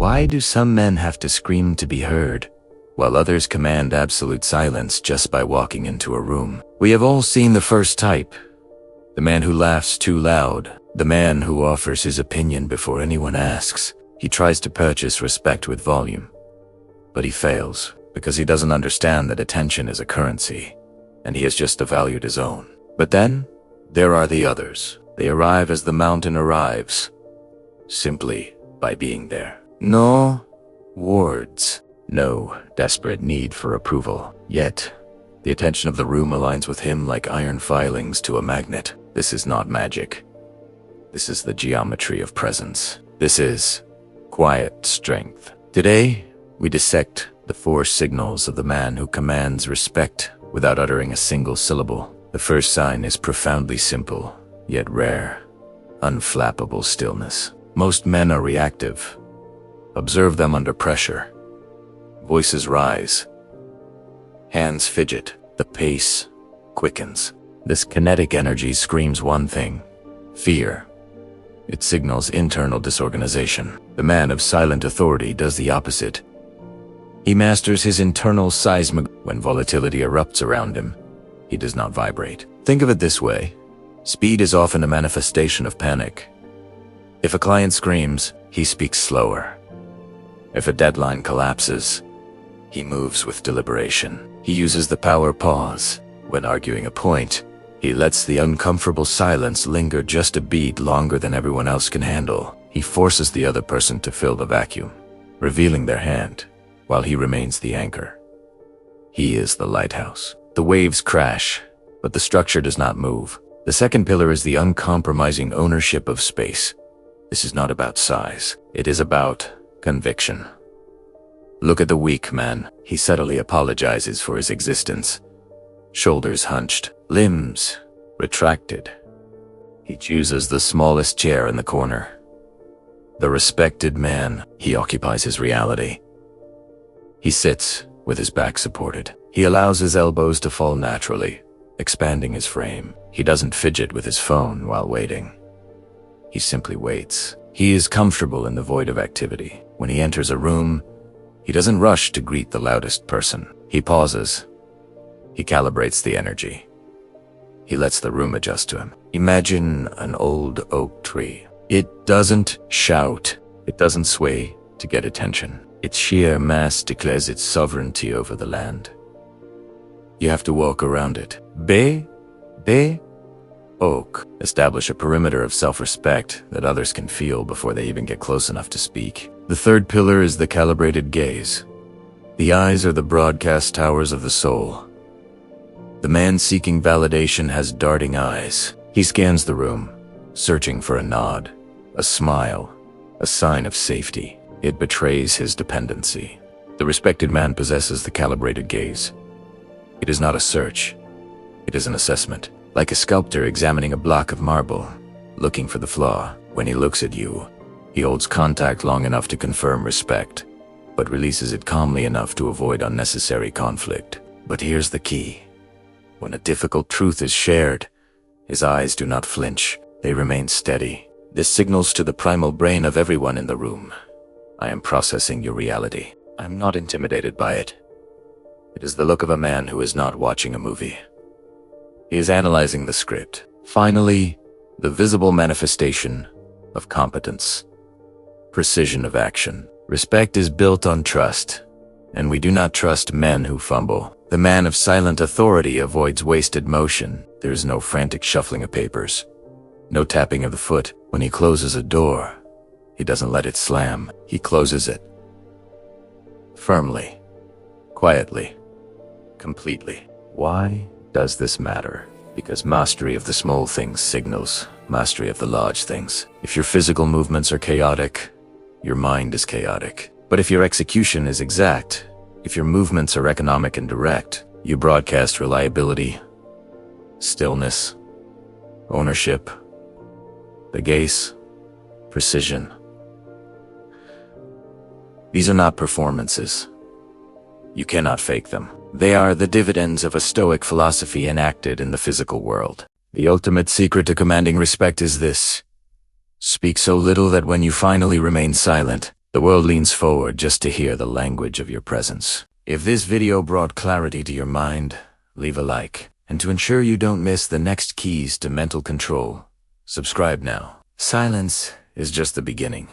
Why do some men have to scream to be heard, while others command absolute silence just by walking into a room? We have all seen the first type. The man who laughs too loud. The man who offers his opinion before anyone asks. He tries to purchase respect with volume. But he fails, because he doesn't understand that attention is a currency, and he has just devalued his own. But then, there are the others. They arrive as the mountain arrives, simply by being there. No words, no desperate need for approval. Yet, the attention of the room aligns with him like iron filings to a magnet. This is not magic. This is the geometry of presence. This is quiet strength. Today, we dissect the 4 signals of the man who commands respect without uttering a single syllable. The first sign is profoundly simple, yet rare. Unflappable stillness. Most men are reactive. Observe them under pressure. Voices rise. Hands fidget. The pace quickens. This kinetic energy screams one thing: fear. It signals internal disorganization. The man of silent authority does the opposite. He masters his internal seismic. When volatility erupts around him, he does not vibrate. Think of it this way. Speed is often a manifestation of panic. If a client screams, he speaks slower. If a deadline collapses, he moves with deliberation. He uses the power pause. When arguing a point, he lets the uncomfortable silence linger just a beat longer than everyone else can handle. He forces the other person to fill the vacuum, revealing their hand, while he remains the anchor. He is the lighthouse. The waves crash, but the structure does not move. The second pillar is the uncompromising ownership of space. This is not about size. It is about conviction. Look at the weak man. He subtly apologizes for his existence. Shoulders hunched, limbs retracted. He chooses the smallest chair in the corner. The respected man, he occupies his reality. He sits with his back supported. He allows his elbows to fall naturally, expanding his frame. He doesn't fidget with his phone while waiting. He simply waits. He is comfortable in the void of activity. When he enters a room, he doesn't rush to greet the loudest person. He pauses. He calibrates the energy. He lets the room adjust to him. Imagine an old oak tree. It doesn't shout. It doesn't sway to get attention. Its sheer mass declares its sovereignty over the land. You have to walk around it. Oak. Establish a perimeter of self-respect that others can feel before they even get close enough to speak. The third pillar is the calibrated gaze. The eyes are the broadcast towers of the soul. The man seeking validation has darting eyes. He scans the room, searching for a nod, a smile, a sign of safety. It betrays his dependency. The respected man possesses the calibrated gaze. It is not a search. It is an assessment. Like a sculptor examining a block of marble, looking for the flaw. When he looks at you, he holds contact long enough to confirm respect, but releases it calmly enough to avoid unnecessary conflict. But here's the key. When a difficult truth is shared, his eyes do not flinch. They remain steady. This signals to the primal brain of everyone in the room. I am processing your reality. I am not intimidated by it. It is the look of a man who is not watching a movie. He is analyzing the script. Finally, the visible manifestation of competence. Precision of action. Respect is built on trust, and we do not trust men who fumble. The man of silent authority avoids wasted motion. There is no frantic shuffling of papers, no tapping of the foot. When he closes a door, he doesn't let it slam. He closes it firmly, quietly, completely. Why does this matter? Because mastery of the small things signals mastery of the large things. If your physical movements are chaotic, your mind is chaotic. But if your execution is exact, if your movements are economic and direct, you broadcast reliability, stillness, ownership, the gaze, precision. These are not performances. You cannot fake them. They are the dividends of a Stoic philosophy enacted in the physical world. The ultimate secret to commanding respect is this: speak so little that when you finally remain silent, The world leans forward just to hear the language of your presence. If this video brought clarity to your mind, leave a like. And to ensure you don't miss the next keys to mental control, subscribe now. Silence is just the beginning.